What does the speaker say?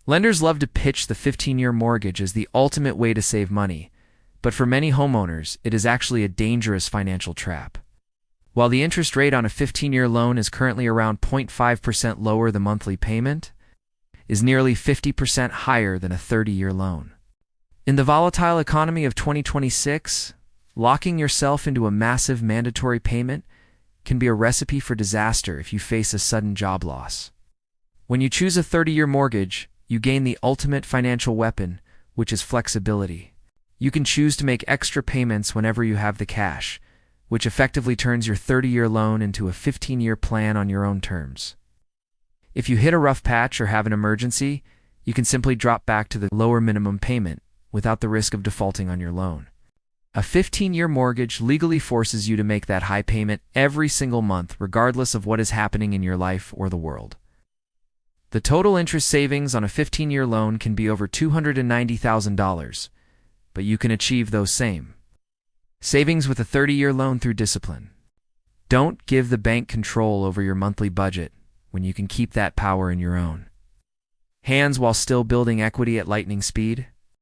Lenders love to pitch the 15-year mortgage as the ultimate way to save money, but for many homeowners, it is actually a dangerous financial trap. While the interest rate on a 15-year loan is currently around 0.5% lower, the monthly payment is nearly 50% higher than a 30-year loan. In the volatile economy of 2026, locking yourself into a massive mandatory payment can be a recipe for disaster if you face a sudden job loss. When you choose a 30-year mortgage, you gain the ultimate financial weapon, which is flexibility. You can choose to make extra payments whenever you have the cash, which effectively turns your 30-year loan into a 15-year plan on your own terms. If you hit a rough patch or have an emergency, you can simply drop back to the lower minimum payment without the risk of defaulting on your loan. A 15-year mortgage legally forces you to make that high payment every single month, regardless of what is happening in your life or the world. The total interest savings on a 15-year loan can be over $290,000, but you can achieve those same savings with a 30-year loan through discipline. Don't give the bank control over your monthly budget when you can keep that power in your own hands while still building equity at lightning speed.